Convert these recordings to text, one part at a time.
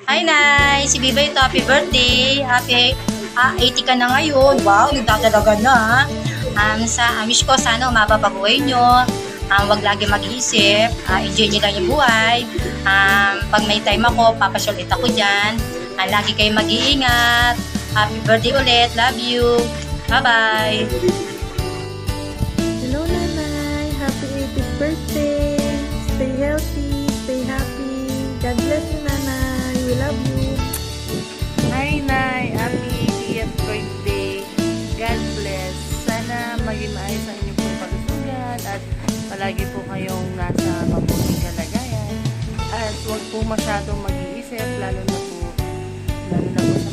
Hi, Nay! Si Biba ito. Happy birthday! Happy 80 ka na ngayon. Wow, nagdadalaga na. Wish ko sana umaba pa buhay nyo. Wag lagi mag-iisip. Enjoy nyo lang yung buhay. Pag may time ako, papasyal ulit ako dyan. Lagi kayo mag-iingat. Happy birthday ulit. Love you. Bye-bye. Hello, Nanay. Happy 80th birthday. Stay healthy. Stay happy. God bless you, Nanay. We love you. Hi, Nay. Happy 80th birthday. God bless. Sana maging maayos ang inyong pong kalusugan at palagi po kayong nasa mabuting kalagayan. At huwag po masyadong mag-iisip, lalo na po sa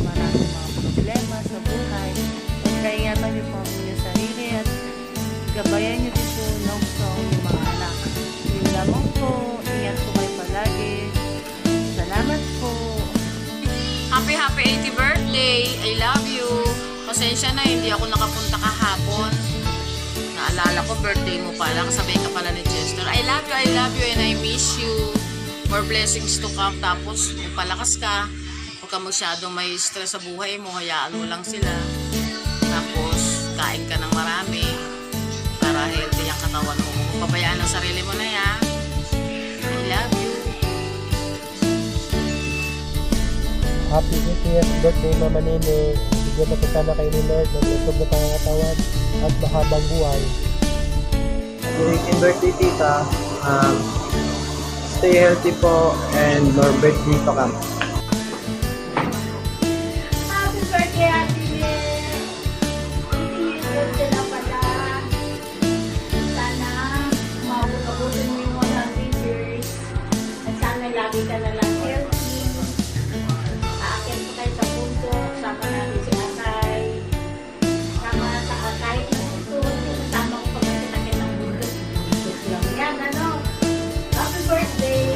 maraming mga problema sa buhay. Pagkaingatan niyo po ang inyong sarili at gabayan niyo din po ng yung mga anak. Yun lamang po. Ingat po kayo palagi. Salamat po. Happy 80th birthday! I love you! Pasensya na, hindi ako nakapunta kahapon. Naalala ko, birthday mo pala. Kasabay ka pala ni Chester. I love you, and I miss you. More blessings to come. Tapos, kung palakas ka, huwag ka masyadong may stress sa buhay mo. Hayaan mo lang sila. Tapos, kain ka ng marami para healthy ang katawan mo. Kung pabayaan ang sarili mo na yan. I love you. Happy 50th birthday, Mama Nene. Bigyan na sana kayo ni Lord ng lusog na pangangatawan at mahabang buhay. Happy 18th birthday, Tita. Stay healthy po and more birthday to come. Happy birthday, Ate Mel! 80 years old ka na pala. Sana umabot-abutin mo yung 100 years. At sana lagi ka na lang healthy. Aakyat po tayo sa punto. Sama natin si Akay. Sama sa Akay. Ito, kasama ko pag nakita ng mundo. Yan, ano? Happy birthday!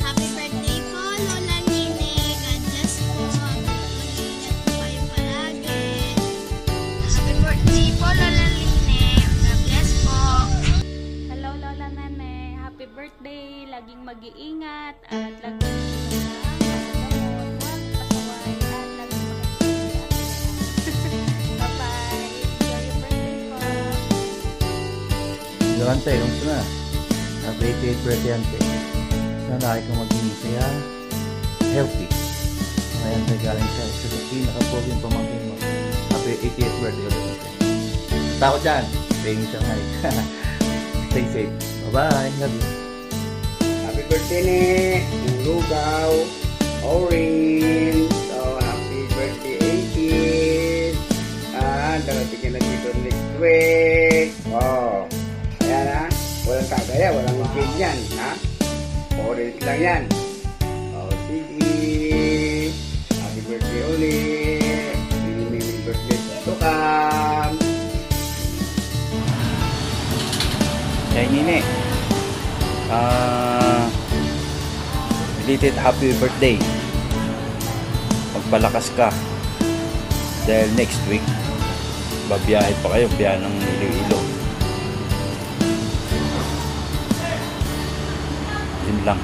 Happy birthday po, Lola Nene. God bless po. Mag-iingat po kayo palagi. Happy birthday po, Lola Nene. God bless po. Hello, Lola Nene. Happy birthday. Laging mag-iingat at laging pasaway at laging Bye-bye. Enjoy your birthday po. Hello, Ante. Kamusta na? Happy 88th birthday, Ante. Sana ay kang maging masaya, healthy. Ngayon tayo galing sa pinaka-poging pamangkin mo. Happy 88th birthday ulit, Ante. Takot dyan. Staying in Shanghai. Stay safe. Bye-bye. Love you. Happy birthday ni Lugaw, Orange. So, happy birthday 18th. Darating ka na dito next week. Oh, ayan ha. Walang kagaya, walang game yan. Ha? Orange lang yan. Oh, sige. Happy birthday ulit. Mini birthday to come. Kay Nene. Belated happy birthday. Magpalakas ka. Dahil next week, babiyahe pa kayo, biyahe ng Iloilo. Yun lang.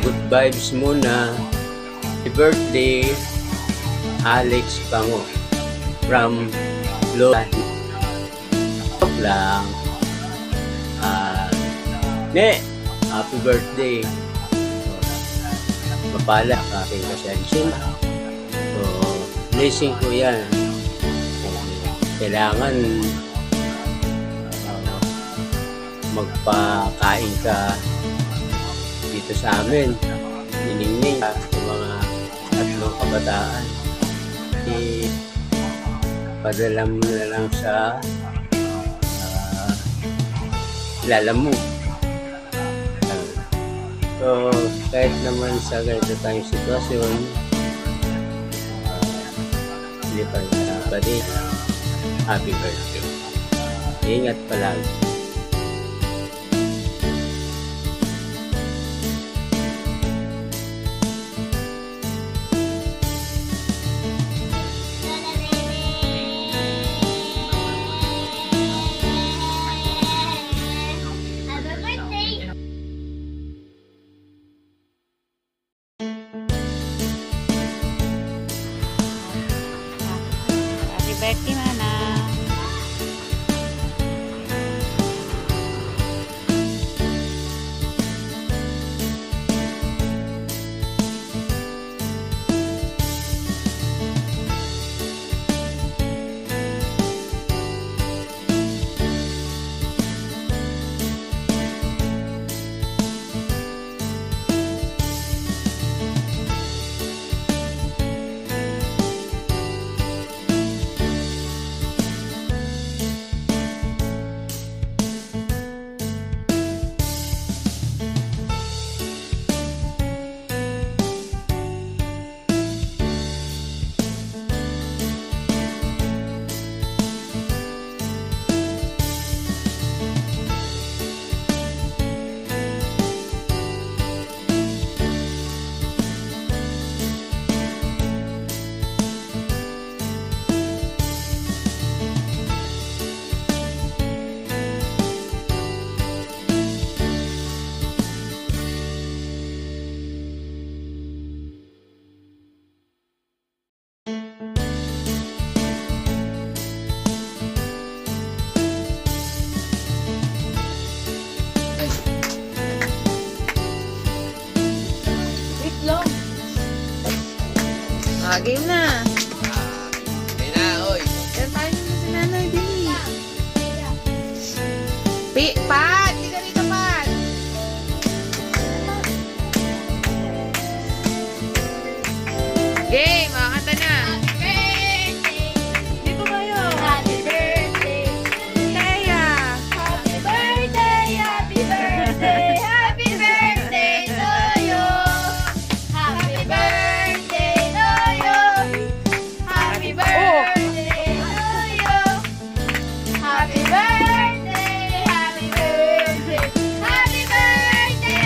Good vibes muna. Happy birthday, Alex Pango from Lola. Joke lang. Happy birthday. Mapala ka aking pasensya. So, blessing ko yan. Kailangan magpakain ka dito sa amin. Niningning sa mga tatlong kabataan. Padala mo na lang sa kilala mo. So, kahit naman sa ganito tayong sitwasyon, hindi pa rin nakapadi. Happy birthday. Ingat palagi. birthday, Mana. Game na. Yan tayo na si Nanay Dili. Pat! Di ka rito, Pat! Game! Makakanta na. Dito kayo. Happy birthday. Kaya. Happy birthday. Happy birthday. Happy birthday to you. Happy birthday to you. Happy birthday to you. Happy birthday. Happy birthday. Happy birthday to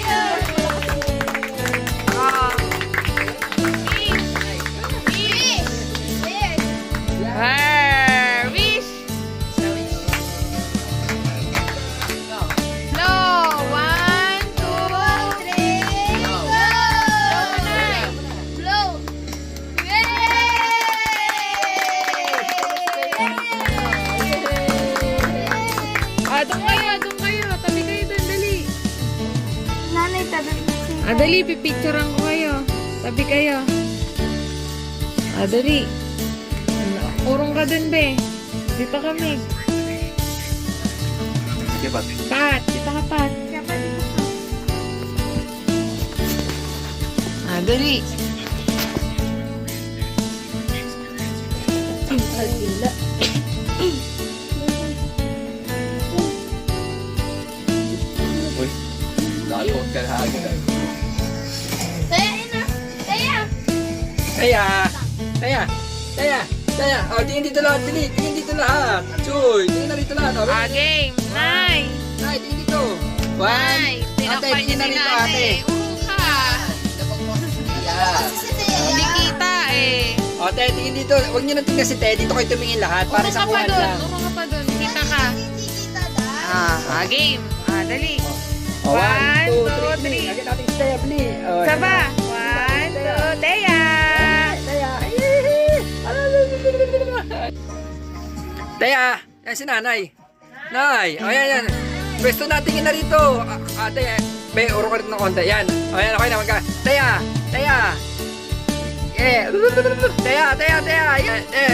you. Wish! Blow! 1, 2, 3. Blow. Doon kayo. Tabi kayo doon, dali. Nanay, tabi mo. Dali, pipicturean ko kayo. Tabi kayo. Dali. Urong ka dun, be. Dito kami. Sige, Pat. Pat, dito ka, Pat. Dali. Uy, lalot ka na agad. Taya. Oh, tingin dito lahat, Bili. Tingin dito lahat. Chuy, tingin na dito lahat. Oh, Game. Nay. Nay, tingin dito. Nay. Ate, tingin na dito, ate. Urong ka. Hindi kita eh. O, Te, tingin dito. Huwag niyo na tingnan si Te. Dito kayo tumingin lahat para sa kuhan lang. Urong ka pa dun. Kita ka. Game. Dali. O, 1, 2, 1, 2, 3. Lagyan natin si Te, Bili. O, Saba. 1, 2, Teya. Teya, yan si Nanay. Nay, o yan. Pwesto natin na rito. Ate, be, uro ka rin ng konti. Yan. O yan, okay naman ka. Teya. Yeah. Teya.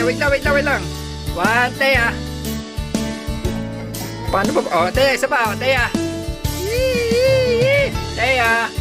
Wait lang. 1, Teya. Paano ba? O, Teya, isa pa. O, Teya. Teya.